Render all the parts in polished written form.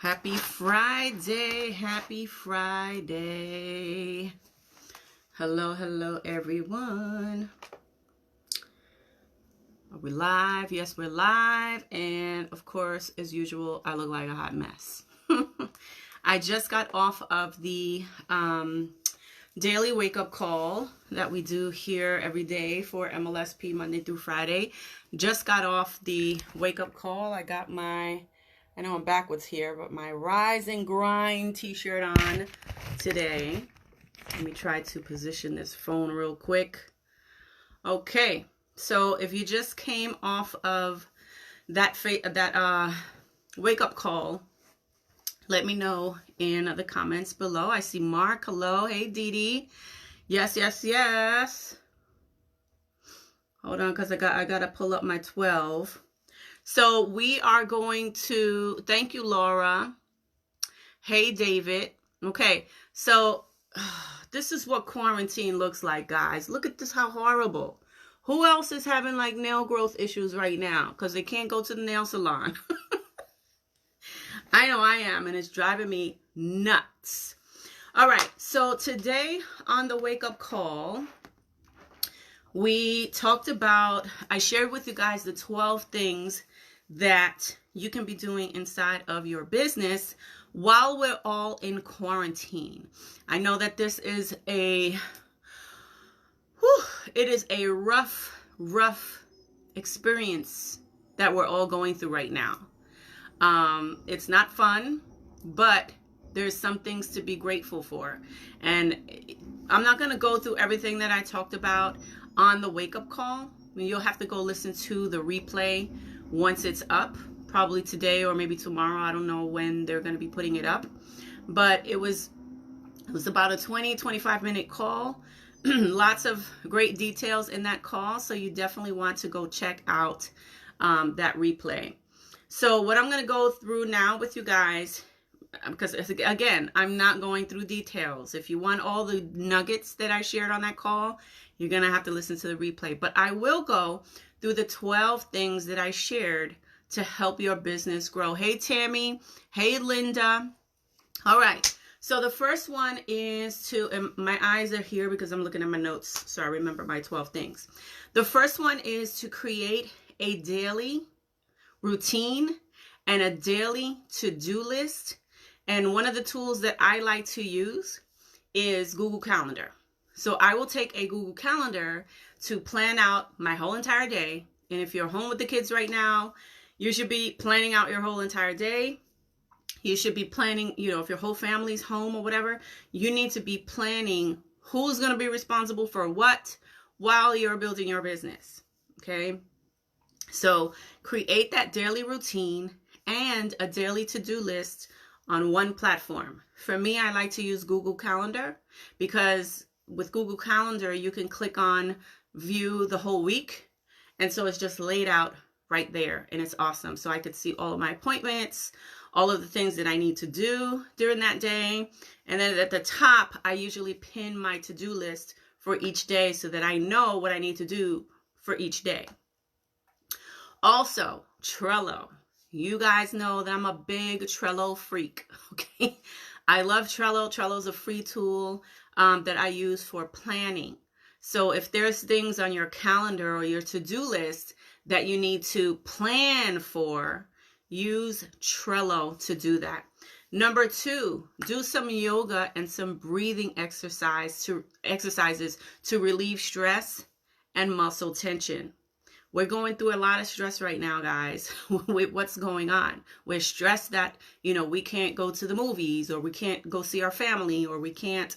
Happy Friday. Happy Friday. Hello, everyone. Are we live? Yes, we're live. And of course, as usual, I look like a hot mess. I just got off of the daily wake-up call that we do here every day for MLSP Monday through Friday. Just got off the wake-up call. I got my, I know I'm backwards here, but my Rise and Grind t-shirt on today. Let me try to position this phone real quick. Okay, so if you just came off of that wake-up call, let me know in the comments below. I see Mark. Hello. Hey, Dee Dee. Yes. Hold on, because I got to pull up my 12. So we are going to, thank you, Laura. Hey, David. Okay, so this is what quarantine looks like, guys. Look at this, how horrible. Who else is having like nail growth issues right now because they can't go to the nail salon? I know I am, and it's driving me nuts. All right, so today on the wake-up call, we talked about, I shared with you guys the 12 things that you can be doing inside of your business while we're all in quarantine. I know that this is it is a rough experience that we're all going through right now. It's not fun, but there's some things to be grateful for. And I'm not going to go through everything that I talked about on the wake-up call. You'll have to go listen to the replay once it's up, probably today or maybe tomorrow. I don't know when they're going to be putting it up. But it was about a 25 minute call. Lots of great details in that call. So you definitely want to go check out that replay. So what I'm going to go through now with you guys, because again, I'm not going through details. If you want all the nuggets that I shared on that call, you're going to have to listen to the replay. But I will go through the 12 things that I shared to help your business grow. Hey, Tammy. Hey, Linda. All right. So the first one is and my eyes are here because I'm looking at my notes, so I remember my 12 things. The first one is to create a daily routine and a daily to-do list. And one of the tools that I like to use is Google Calendar. So I will take a Google Calendar to plan out my whole entire day. And if you're home with the kids right now, you should be planning out your whole entire day. You should be planning, if your whole family's home or whatever, you need to be planning who's going to be responsible for what while you're building your business. Okay. So create that daily routine and a daily to-do list on one platform. For me, I like to use Google Calendar because with Google Calendar, you can click on view the whole week. And so it's just laid out right there and it's awesome. So I could see all of my appointments, all of the things that I need to do during that day. And then at the top, I usually pin my to-do list for each day so that I know what I need to do for each day. Also, Trello. You guys know that I'm a big Trello freak, okay? I love Trello. Trello is a free tool that I use for planning. So if there's things on your calendar or your to-do list that you need to plan for, use Trello to do that. Number 2, do some yoga and some breathing exercises to relieve stress and muscle tension. We're going through a lot of stress right now, guys, with what's going on. We're stressed that, we can't go to the movies or we can't go see our family or we can't,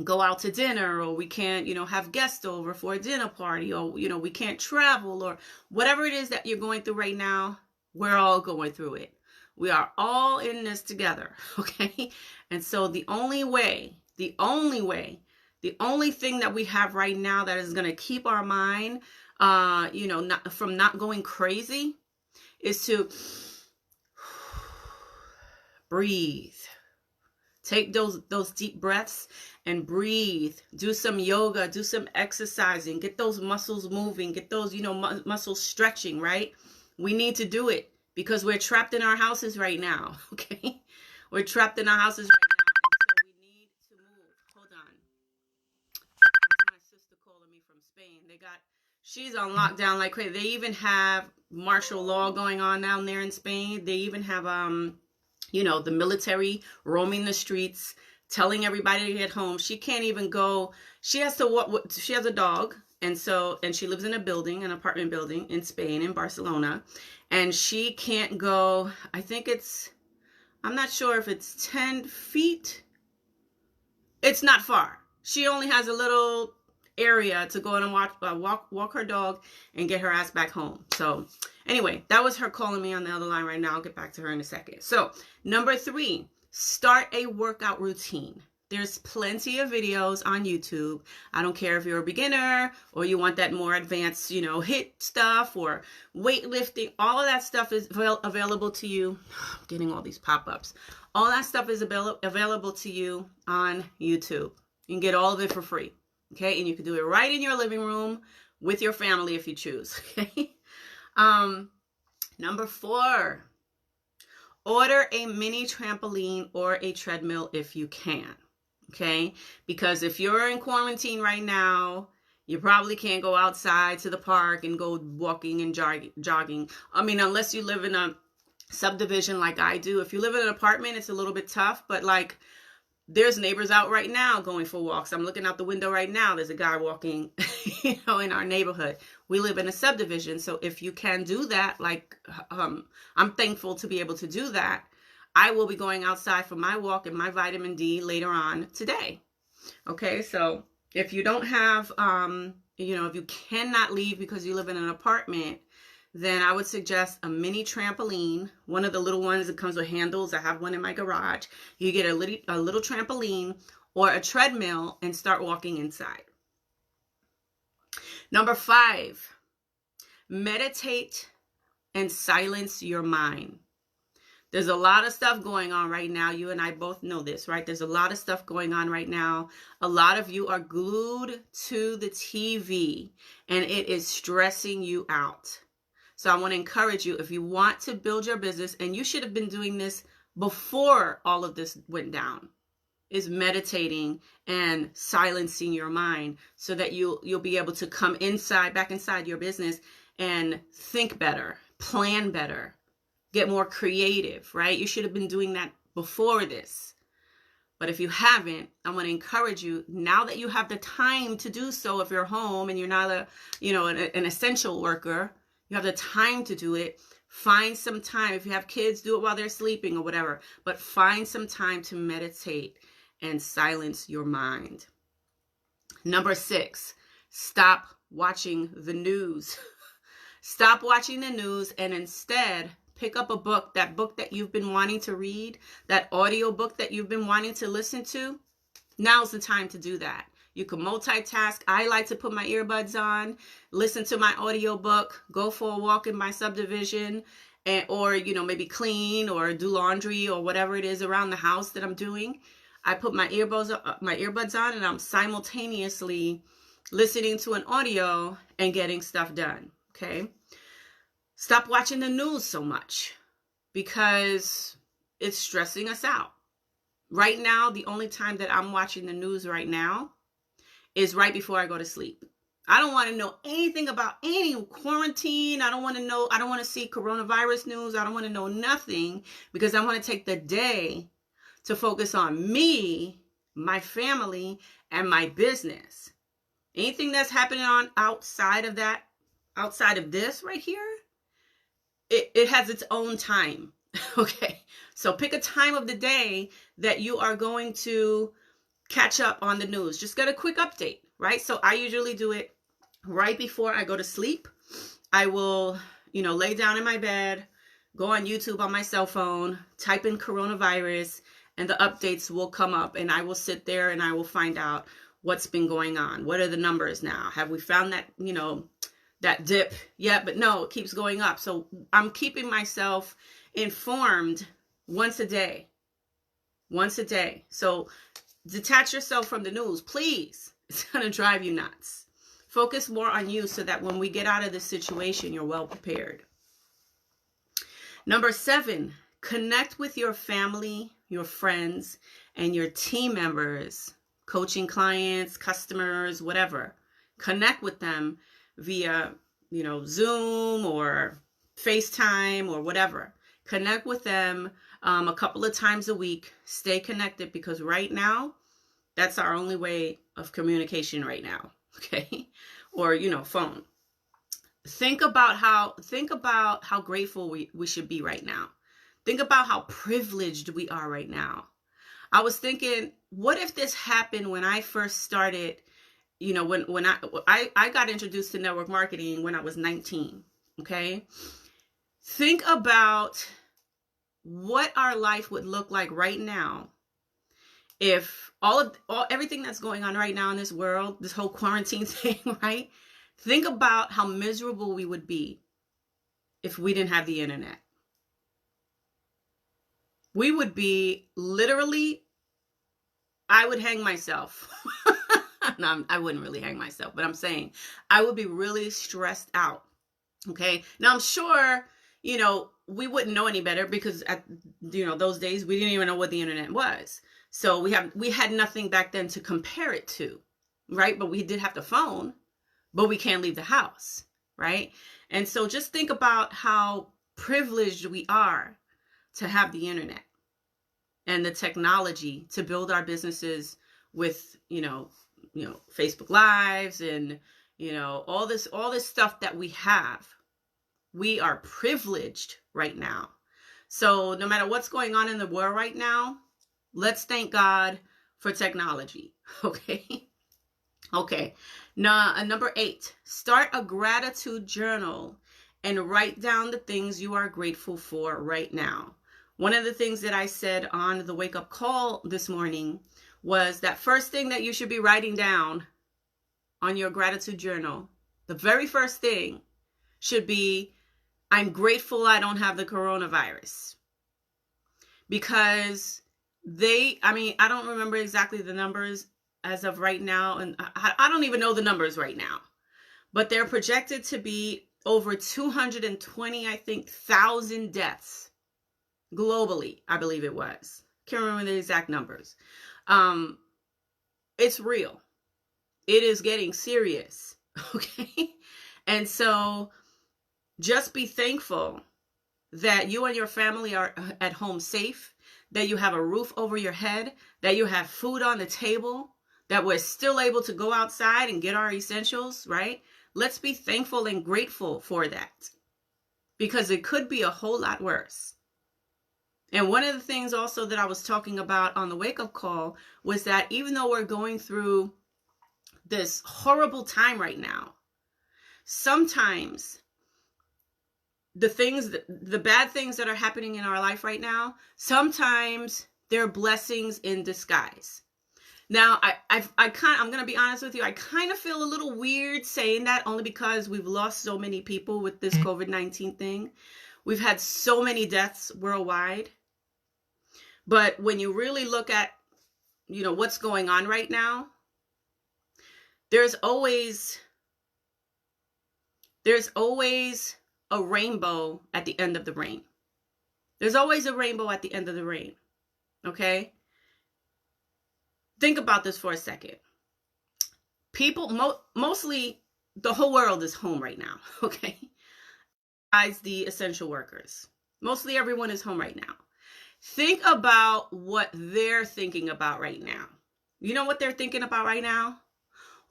go out to dinner or we can't, have guests over for a dinner party or, we can't travel or whatever it is that you're going through right now. We're all going through it. We are all in this together. Okay. And so the only thing that we have right now that is going to keep our mind, not going crazy is to breathe. Take those deep breaths and breathe. Do some yoga, do some exercising, get those muscles moving, get those, muscles stretching, right? We need to do it because we're trapped in our houses right now. Okay, we're trapped in our houses right now, and so we need to move. Hold on, that's my sister calling me from Spain. She's on lockdown like crazy. They even have martial law going on down there in Spain. They even have the military roaming the streets, telling everybody to get home. She can't even go. She has to walk. She has a dog, and she lives in an apartment building in Spain, in Barcelona, and she can't go. I think I'm not sure if it's 10 feet. It's not far. She only has a little area to go and walk her dog and get her ass back home. So anyway, that was her calling me on the other line right now. I'll get back to her in a second. So number 3, start a workout routine. There's plenty of videos on YouTube. I don't care if you're a beginner or you want that more advanced, HIIT stuff or weightlifting. All of that stuff is available to you. I'm getting all these pop-ups. All that stuff is available to you on YouTube. You can get all of it for free. Okay, and you can do it right in your living room with your family if you choose. Okay. Number 4, order a mini trampoline or a treadmill if you can. Okay, because if you're in quarantine right now, you probably can't go outside to the park and go walking and jogging. I mean, unless you live in a subdivision like I do. If you live in an apartment, it's a little bit tough, but like, there's neighbors out right now going for walks. I'm looking out the window right now. There's a guy walking, in our neighborhood. We live in a subdivision. So if you can do that, like, I'm thankful to be able to do that. I will be going outside for my walk and my vitamin D later on today. Okay. So if you don't have, if you cannot leave because you live in an apartment, then I would suggest a mini trampoline, one of the little ones that comes with handles. I have one in my garage. You get a little trampoline or a treadmill and start walking inside. Number 5, meditate and silence your mind. There's a lot of stuff going on right now. You and I both know this, right? There's a lot of stuff going on right now. A lot of you are glued to the TV and it is stressing you out. So I want to encourage you, if you want to build your business, and you should have been doing this before all of this went down, is meditating and silencing your mind so that you'll be able to come back inside your business and think better, plan better, get more creative, right? You should have been doing that before this. But if you haven't, I want to encourage you, now that you have the time to do so, if you're home and you're not an essential worker, you have the time to do it. Find some time. If you have kids, do it while they're sleeping or whatever. But find some time to meditate and silence your mind. Number 6, stop watching the news. Stop watching the news and instead pick up a book, that book that you've been wanting to read, that audio book that you've been wanting to listen to. Now's the time to do that. You can multitask. I like to put my earbuds on, listen to my audiobook, go for a walk in my subdivision, or maybe clean or do laundry or whatever it is around the house that I'm doing. I put my earbuds on and I'm simultaneously listening to an audio and getting stuff done. Okay? Stop watching the news so much because it's stressing us out. Right now, the only time that I'm watching the news right now is right before I go to sleep. I don't want to know anything about any quarantine. I don't want to see coronavirus news. I don't want to know nothing because I want to take the day to focus on me, my family, and my business. Anything that's happening on outside of this right here, it has its own time. Okay. So pick a time of the day that you are going to catch up on the news. Just get a quick update, right? So I usually do it right before I go to sleep. I will, lay down in my bed, go on YouTube on my cell phone, type in coronavirus, and the updates will come up and I will sit there and I will find out what's been going on. What are the numbers now? Have we found that, that dip yet? But no, it keeps going up. So I'm keeping myself informed once a day. So detach yourself from the news, please. It's going to drive you nuts. Focus more on you so that when we get out of this situation, you're well prepared. Number 7, connect with your family, your friends, and your team members, coaching clients, customers, whatever. Connect with them via, Zoom or FaceTime or whatever. Connect with them a couple of times a week. Stay connected, because right now, that's our only way of communication right now. Okay. Or, phone. Think about how grateful we should be right now. Think about how privileged we are right now. I was thinking, what if this happened when I first started, when I got introduced to network marketing when I was 19, okay? Think about what our life would look like right now if everything that's going on right now in this world, this whole quarantine thing, right? Think about how miserable we would be if we didn't have the internet. We would be literally, I would hang myself. No, I wouldn't really hang myself, but I'm saying I would be really stressed out. Okay. Now I'm sure, we wouldn't know any better, because at, those days we didn't even know what the internet was. So we had nothing back then to compare it to, right? But we did have the phone, but we can't leave the house, right? And so just think about how privileged we are to have the internet and the technology to build our businesses with, Facebook Lives and, all this stuff that we have. We are privileged right now. So no matter what's going on in the world right now, let's thank God for technology. Okay. Okay. Now, number 8, start a gratitude journal and write down the things you are grateful for right now. One of the things that I said on the wake up call this morning was that first thing that you should be writing down on your gratitude journal, the very first thing should be, I'm grateful I don't have the coronavirus. Because I don't remember exactly the numbers as of right now, and I don't even know the numbers right now, but they're projected to be over 220, I think, thousand deaths globally. I believe it was. Can't remember the exact numbers. It's real. It is getting serious. Okay. And so just be thankful that you and your family are at home safe, that you have a roof over your head, that you have food on the table, that we're still able to go outside and get our essentials, right? Let's be thankful and grateful for that, because it could be a whole lot worse. And one of the things also that I was talking about on the wake-up call was that even though we're going through this horrible time right now, sometimes the bad things that are happening in our life right now, sometimes they're blessings in disguise. Now, I'm going to be honest with you. I kind of feel a little weird saying that, only because we've lost so many people with this COVID-19 thing. We've had so many deaths worldwide. But when you really look at, what's going on right now, there's always a rainbow at the end of the rain. There's always a rainbow at the end of the rain. Okay? Think about this for a second. People, mostly the whole world is home right now. Okay? Besides the essential workers. Mostly everyone is home right now. Think about what they're thinking about right now. You know what they're thinking about right now?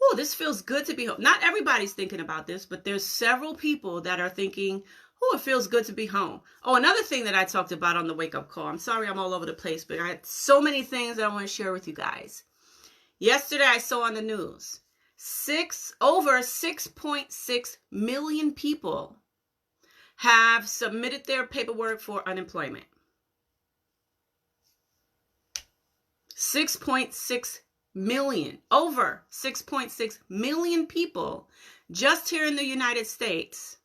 Oh, this feels good to be home. Not everybody's thinking about this, but there's several people that are thinking, oh, it feels good to be home. Oh, another thing that I talked about on the wake-up call. I'm sorry I'm all over the place, but I had so many things that I want to share with you guys. Yesterday, I saw on the news, over 6.6 million people have submitted their paperwork for unemployment. 6.6 million, over 6.6 million people just here in the United States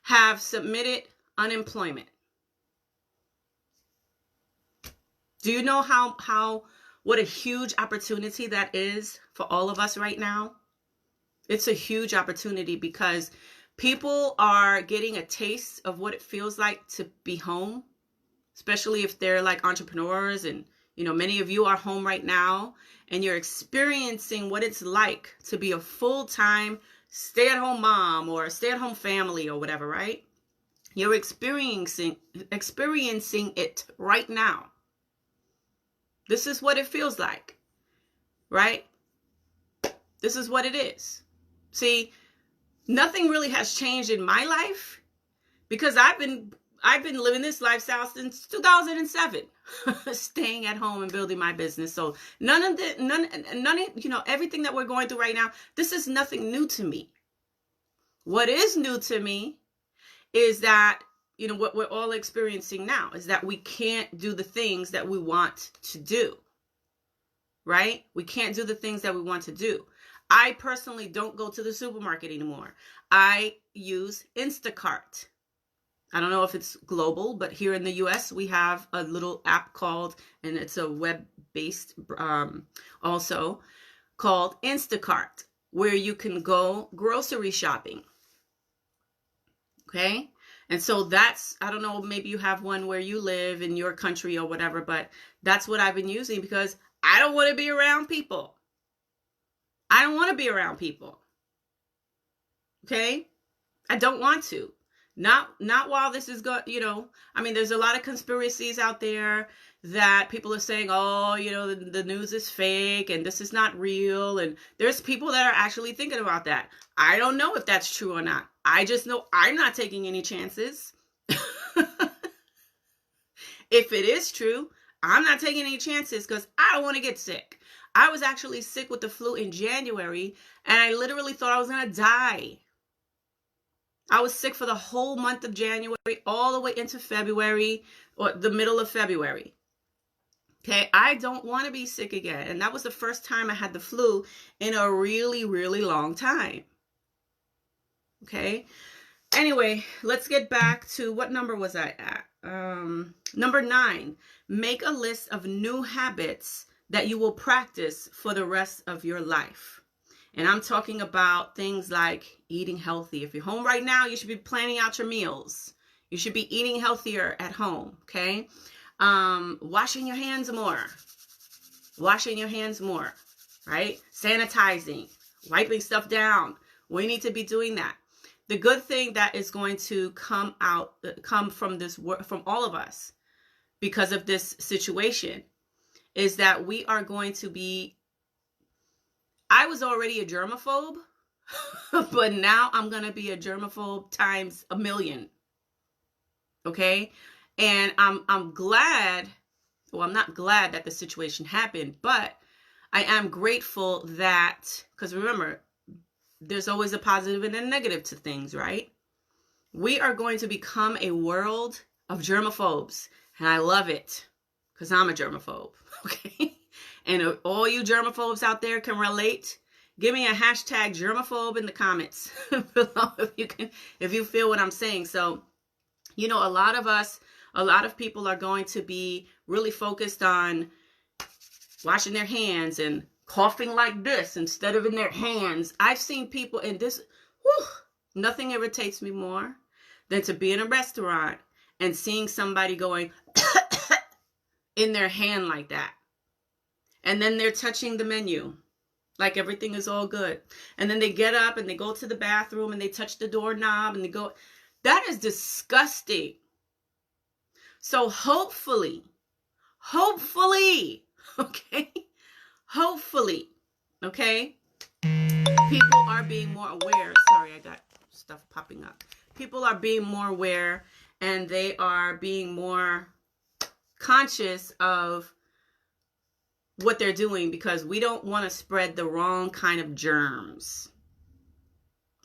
have submitted unemployment. Do you know what a huge opportunity that is for all of us right now? It's a huge opportunity, because People are getting a taste of what it feels like to be home, especially if they're like entrepreneurs. And, many of you are home right now and you're experiencing what it's like to be a full-time stay-at-home mom or stay-at-home family or whatever, right? You're experiencing it right now. This is what it feels like, right? This is what it is. See, nothing really has changed in my life because I've been living this lifestyle since 2007, staying at home and building my business. So none of everything that we're going through right now, this is nothing new to me. What is new to me is that, what we're all experiencing now is that we can't do the things that we want to do, right? We can't do the things that we want to do. I personally don't go to the supermarket anymore. I use Instacart. I don't know if it's global, but here in the US, we have a little app called, and it's a web-based also, called Instacart, where you can go grocery shopping. Okay? And so that's, I don't know, maybe you have one where you live in your country or whatever, but that's what I've been using because I don't want to be around people. I don't want to be around people. Okay? I don't want to. Not while this is going, there's a lot of conspiracies out there that people are saying, oh, the news is fake and this is not real. And there's people that are actually thinking about that. I don't know if that's true or not. I just know I'm not taking any chances. If it is true, I'm not taking any chances because I don't want to get sick. I was actually sick with the flu in January and I literally thought I was going to die. I was sick for the whole month of January, all the way into February or the middle of February. Okay, I don't want to be sick again. And that was the first time I had the flu in a really, really long time. Okay, anyway, let's get back to what number was I at? Number 9, make a list of new habits that you will practice for the rest of your life. And I'm talking about things like eating healthy. If you're home right now, you should be planning out your meals. You should be eating healthier at home, okay? Washing your hands more. Washing your hands more, right? Sanitizing, wiping stuff down. We need to be doing that. The good thing that is going to come from this work, from all of us because of this situation is that we are going to be, I was already a germaphobe, but now I'm going to be a germaphobe times 1,000,000. Okay? And I'm glad, well, I'm not glad that the situation happened, but I am grateful that, because remember, there's always a positive and a negative to things, right? We are going to become a world of germaphobes, and I love it because I'm a germaphobe, okay? And if all you germaphobes out there can relate, give me a hashtag germaphobe in the comments below if you feel what I'm saying. So, a lot of people are going to be really focused on washing their hands and coughing like this instead of in their hands. I've seen people in this, nothing irritates me more than to be in a restaurant and seeing somebody going in their hand like that. And then they're touching the menu like everything is all good. And then they get up and they go to the bathroom and they touch the doorknob and they go. That is disgusting. So hopefully, okay, people are being more aware. Sorry, I got stuff popping up. People are being more aware and they are being more conscious of what they're doing because we don't want to spread the wrong kind of germs.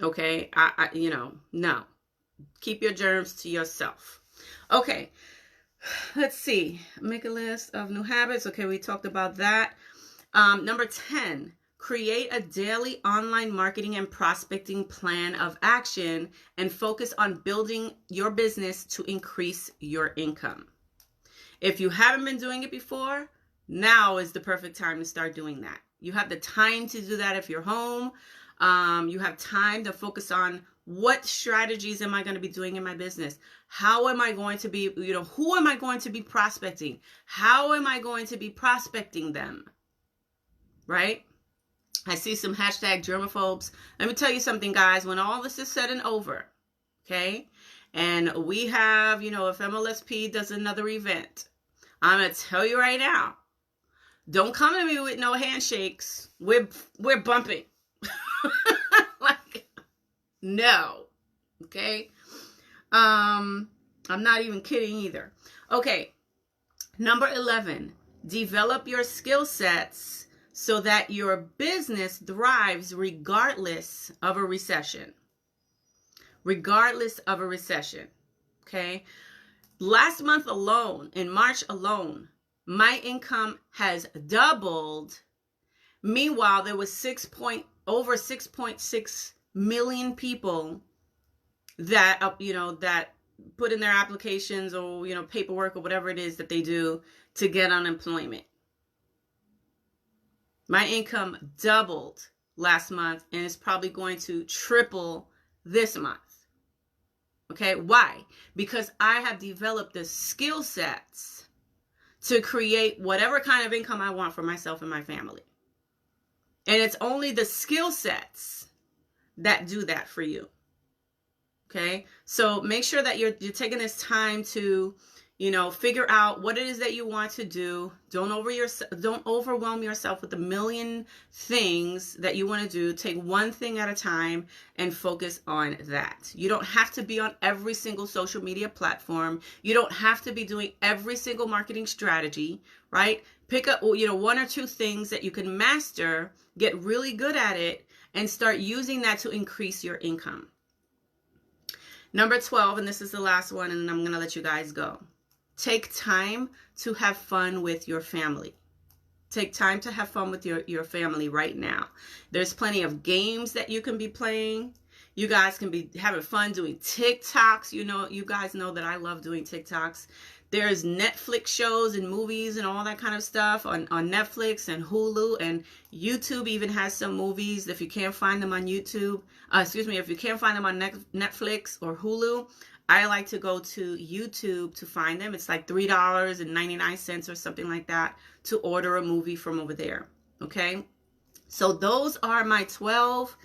Okay? No. Keep your germs to yourself. Okay. Let's see. Make a list of new habits. Okay, we talked about that. Number 10, create a daily online marketing and prospecting plan of action and focus on building your business to increase your income. If you haven't been doing it before, now is the perfect time to start doing that. You have the time to do that if you're home. You have time to focus on What strategies am I going to be doing in my business? How am I going to be, who am I going to be prospecting? How am I going to be prospecting them? Right? I see some hashtag germaphobes. Let me tell you something, guys. When all this is said and over, okay, and we have, if MLSP does another event, I'm going to tell you right now, don't come to me with no handshakes. We're bumping. Like, no. Okay. I'm not even kidding either. Okay. Number 11, develop your skill sets so that your business thrives regardless of a recession. Regardless of a recession. Okay. Last month alone, in March alone, my income has doubled. Meanwhile, there was over 6.6 million people that, that put in their applications or, paperwork or whatever it is that they do to get unemployment. My income doubled last month and it's probably going to triple this month. Okay, why? Because I have developed the skill sets to create whatever kind of income I want for myself and my family. And it's only the skill sets that do that for you. Okay, so make sure that you're taking this time to, figure out what it is that you want to do. Don't overwhelm yourself with a million things that you want to do. Take one thing at a time and focus on that. You don't have to be on every single social media platform. You don't have to be doing every single marketing strategy, right? Pick up, one or two things that you can master, get really good at it, and start using that to increase your income. Number 12, and this is the last one, and I'm going to let you guys go. Take time to have fun with your family. Take time to have fun with your family right now. There's plenty of games that you can be playing. You guys can be having fun doing TikToks. You guys know that I love doing TikToks. There's Netflix shows and movies and all that kind of stuff on Netflix and Hulu, and YouTube even has some movies. If you can't find them on YouTube, if you can't find them on Netflix or Hulu, I like to go to YouTube to find them. It's like $3.99 or something like that to order a movie from over there. Okay. So those are my 12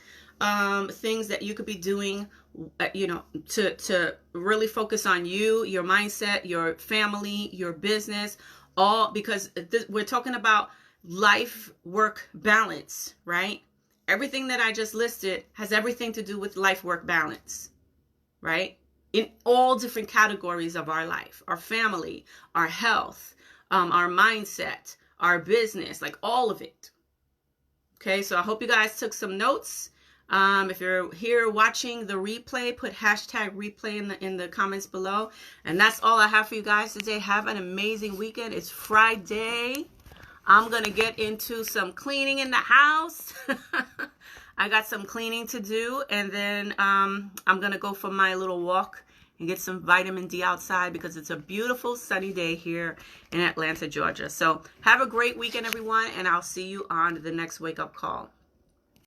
things that you could be doing, to really focus on you, your mindset, your family, your business, all because we're talking about life work balance, right? Everything that I just listed has everything to do with life work balance, right? In all different categories of our life, our family, our health, our mindset, our business, like all of it. Okay, so I hope you guys took some notes. If you're here watching the replay, put hashtag replay in the comments below. And that's all I have for you guys today. Have an amazing weekend. It's Friday. I'm going to get into some cleaning in the house. I got some cleaning to do. And then I'm going to go for my little walk and get some vitamin D outside because it's a beautiful sunny day here in Atlanta, Georgia. So have a great weekend, everyone. And I'll see you on the next wake up call.